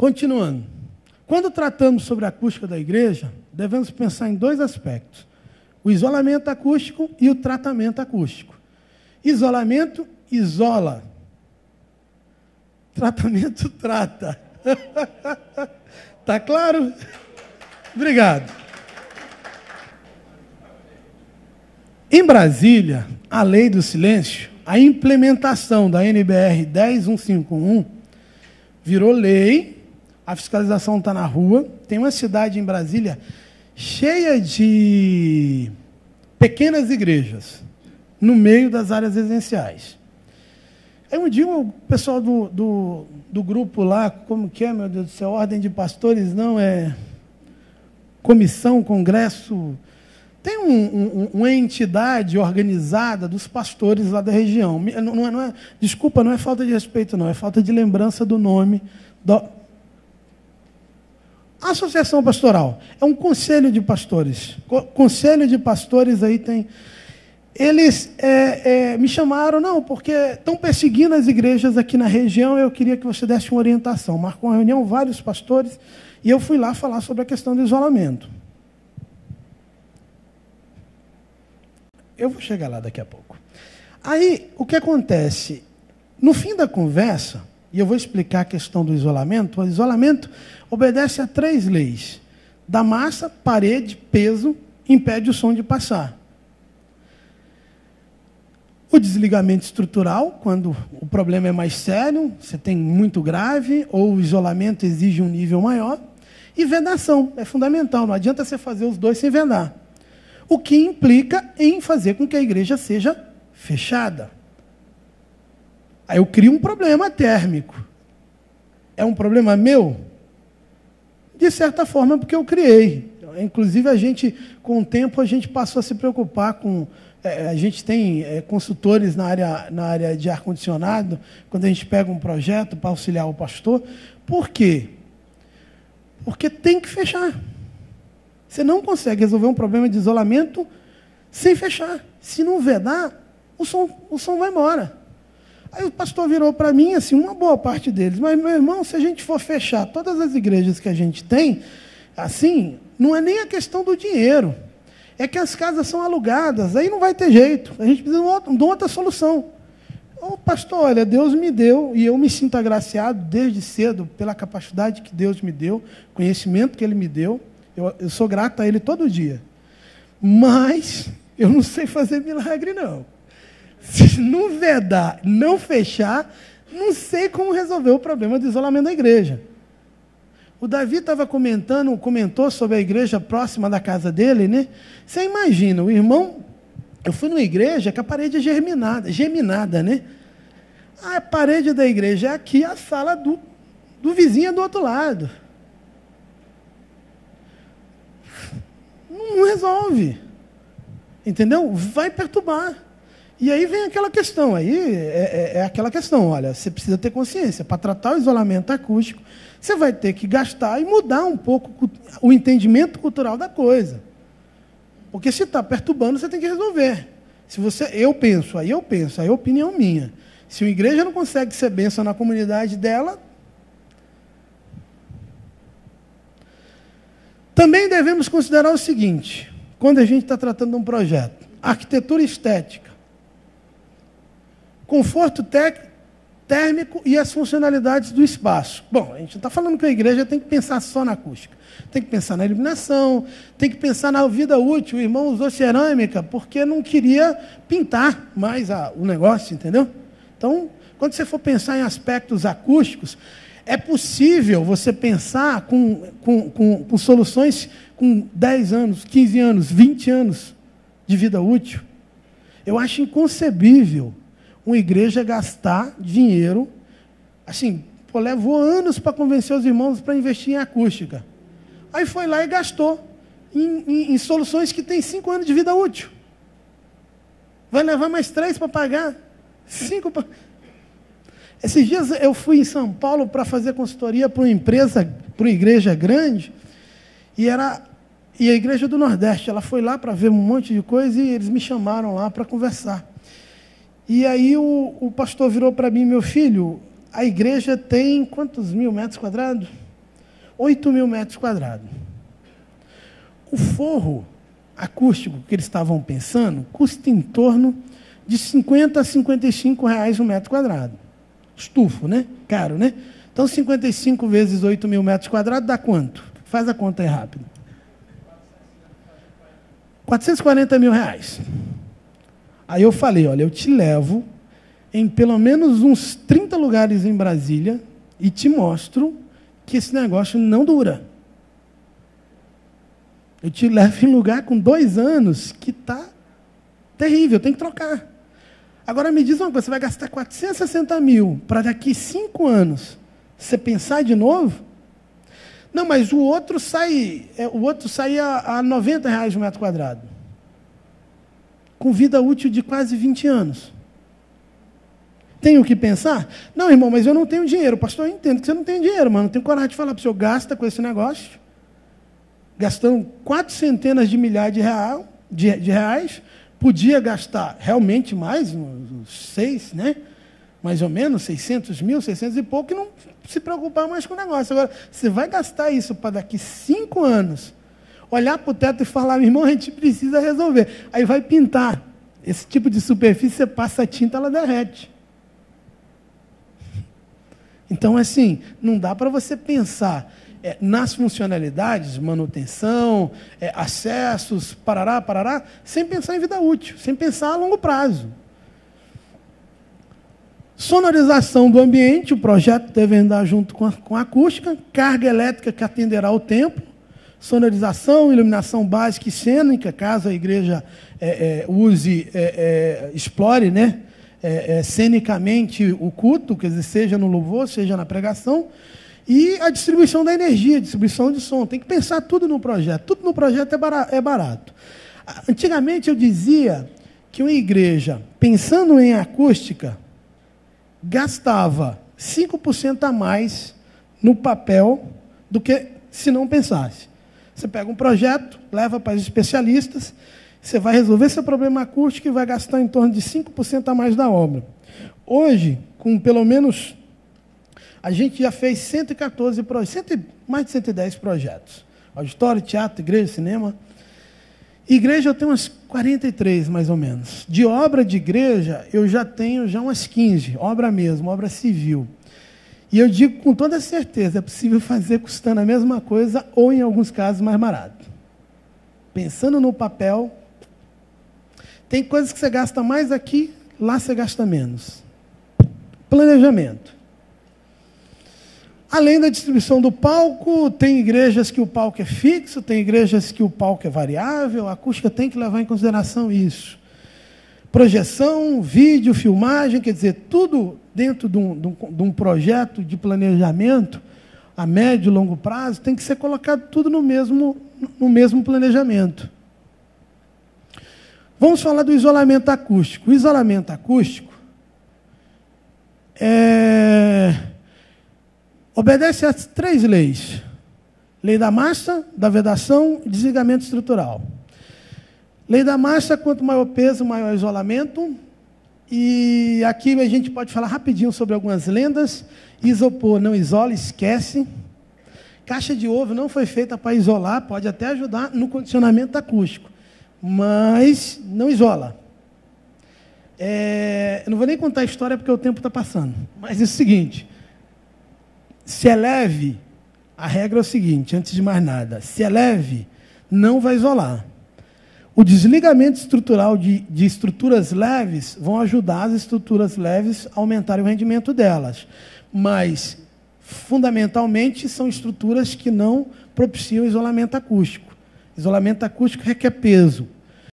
Continuando. Quando tratamos sobre a acústica da igreja, devemos pensar em dois aspectos: o isolamento acústico e o tratamento acústico. Isolamento, isola. Tratamento, trata. Tá claro? Obrigado. Em Brasília, a lei do silêncio, a implementação da NBR 10151 virou lei, a fiscalização está na rua. Tem uma cidade em Brasília cheia de pequenas igrejas, no meio das áreas residenciais. Aí um dia o pessoal do grupo lá, como que é, meu Deus do céu, ordem de pastores, não, é comissão, congresso, tem uma entidade organizada dos pastores lá da região. Desculpa, não é falta de respeito, não, é falta de lembrança do nome. Associação pastoral, é um conselho de pastores. Conselho de pastores aí tem... Eles me chamaram, não, porque estão perseguindo as igrejas aqui na região, eu queria que você desse uma orientação. Marcou uma reunião, vários pastores, e eu fui lá falar sobre a questão do isolamento. Eu vou chegar lá daqui a pouco. Aí, o que acontece? No fim da conversa, e eu vou explicar a questão do isolamento, o isolamento obedece a 3 leis. Da massa, parede, peso, impede o som de passar. O desligamento estrutural, quando o problema é mais sério, você tem muito grave, ou o isolamento exige um nível maior. E vedação, é fundamental, não adianta você fazer os dois sem vedar. O que implica em fazer com que a igreja seja fechada. Aí eu crio um problema térmico. É um problema meu? De certa forma, porque eu criei. Inclusive, com o tempo, a gente passou a se preocupar com... a gente tem consultores na área de ar-condicionado, quando a gente pega um projeto para auxiliar o pastor. Por quê? Porque tem que fechar. Você não consegue resolver um problema de isolamento sem fechar. Se não vedar, o som vai embora. Aí o pastor virou para mim, assim, uma boa parte deles: mas, meu irmão, se a gente for fechar todas as igrejas que a gente tem, assim, não é nem a questão do dinheiro. É que as casas são alugadas, aí não vai ter jeito. A gente precisa de outra solução. Ô, pastor, olha, Deus me deu, e eu me sinto agraciado desde cedo pela capacidade que Deus me deu, conhecimento que Ele me deu. Eu sou grato a Ele todo dia. Mas eu não sei fazer milagre, não. Se não vedar, não fechar, não sei como resolver o problema do isolamento da igreja. O Davi comentou sobre a igreja próxima da casa dele, né? Você imagina, o irmão... Eu fui numa igreja que a parede é geminada, né? A parede da igreja é aqui, a sala do vizinho é do outro lado. Não resolve. Entendeu? Vai perturbar. E aí vem aquela questão, aquela questão, olha, você precisa ter consciência, para tratar o isolamento acústico, você vai ter que gastar e mudar um pouco o entendimento cultural da coisa. Porque se está perturbando, você tem que resolver. Eu penso, aí é opinião minha. Se a igreja não consegue ser bênção na comunidade dela, também devemos considerar o seguinte, quando a gente está tratando de um projeto: arquitetura estética, conforto térmico e as funcionalidades do espaço. Bom, a gente não está falando que a igreja tem que pensar só na acústica. Tem que pensar na iluminação, tem que pensar na vida útil. O irmão usou cerâmica porque não queria pintar mais o negócio, entendeu? Então, quando você for pensar em aspectos acústicos, é possível você pensar com soluções com 10 anos, 15 anos, 20 anos de vida útil. Eu acho inconcebível uma igreja gastar dinheiro, assim, levou anos para convencer os irmãos para investir em acústica. Aí foi lá e gastou em soluções que têm 5 anos de vida útil. Vai levar mais 3 para pagar, 5 para... Esses dias eu fui em São Paulo para fazer consultoria para uma igreja grande, e a igreja do Nordeste. Ela foi lá para ver um monte de coisa e eles me chamaram lá para conversar. E aí o pastor virou para mim: meu filho, a igreja tem quantos 1000 metros quadrados? 8.000 metros quadrados. O forro acústico que eles estavam pensando custa em torno de 50 a 55 reais um metro quadrado. Estufo, né? Caro, né? Então, 55 vezes 8.000 metros quadrados dá quanto? Faz a conta aí rápido. 440 mil reais. Aí eu falei, olha, eu te levo em pelo menos uns 30 lugares em Brasília e te mostro que esse negócio não dura. Eu te levo em lugar com 2 anos que está terrível, tem que trocar. Agora me diz uma coisa, você vai gastar 460 mil para daqui 5 anos você pensar de novo? Não, mas o outro sai a 90 reais o metro quadrado. Com vida útil de quase 20 anos. Tenho que pensar? Não, irmão, mas eu não tenho dinheiro. Pastor, eu entendo que você não tem dinheiro, mas não tenho coragem de falar para o senhor, gasta com esse negócio. Gastando 400 de milhares de reais, podia gastar realmente mais, uns 6, né? Mais ou menos, 600 mil, 600 e pouco, e não se preocupar mais com o negócio. Agora, você vai gastar isso para daqui 5 anos, olhar para o teto e falar, meu irmão, a gente precisa resolver. Aí vai pintar. Esse tipo de superfície, você passa a tinta, ela derrete. Então, assim, não dá para você pensar nas funcionalidades, manutenção, acessos, parará, sem pensar em vida útil, sem pensar a longo prazo. Sonorização do ambiente, o projeto deve andar junto com a acústica, carga elétrica que atenderá ao templo, sonorização, iluminação básica e cênica, caso a igreja explore, né, cenicamente o culto, quer dizer, seja no louvor, seja na pregação, e a distribuição da energia, distribuição de som. Tem que pensar tudo no projeto. Tudo no projeto é barato. Antigamente eu dizia que uma igreja, pensando em acústica, gastava 5% a mais no papel do que se não pensasse. Você pega um projeto, leva para os especialistas, você vai resolver seu problema acústico e vai gastar em torno de 5% a mais da obra. Hoje, com pelo menos... A gente já fez 114 projetos, mais de 110 projetos. Auditório, teatro, igreja, cinema. Igreja eu tenho umas 43, mais ou menos. De obra de igreja, eu já tenho umas 15. Obra mesmo, obra civil. E eu digo com toda certeza, é possível fazer custando a mesma coisa ou, em alguns casos, mais barato. Pensando no papel, tem coisas que você gasta mais aqui, lá você gasta menos. Planejamento. Além da distribuição do palco, tem igrejas que o palco é fixo, tem igrejas que o palco é variável, a acústica tem que levar em consideração isso. Projeção, vídeo, filmagem, quer dizer, tudo dentro de um projeto de planejamento, a médio e longo prazo, tem que ser colocado tudo no mesmo planejamento. Vamos falar do isolamento acústico. O isolamento acústico obedece às 3 leis. Lei da massa, da vedação e desligamento estrutural. Lei da massa, quanto maior peso, maior isolamento. E aqui a gente pode falar rapidinho sobre algumas lendas. Isopor não isola, esquece. Caixa de ovo não foi feita para isolar, pode até ajudar no condicionamento acústico, mas não isola. Eu não vou nem contar a história porque o tempo está passando. Mas é o seguinte... Se é leve, a regra é o seguinte, antes de mais nada, se é leve, não vai isolar. O desligamento estrutural de estruturas leves vão ajudar as estruturas leves a aumentarem o rendimento delas. Mas, fundamentalmente, são estruturas que não propiciam isolamento acústico. Isolamento acústico requer peso.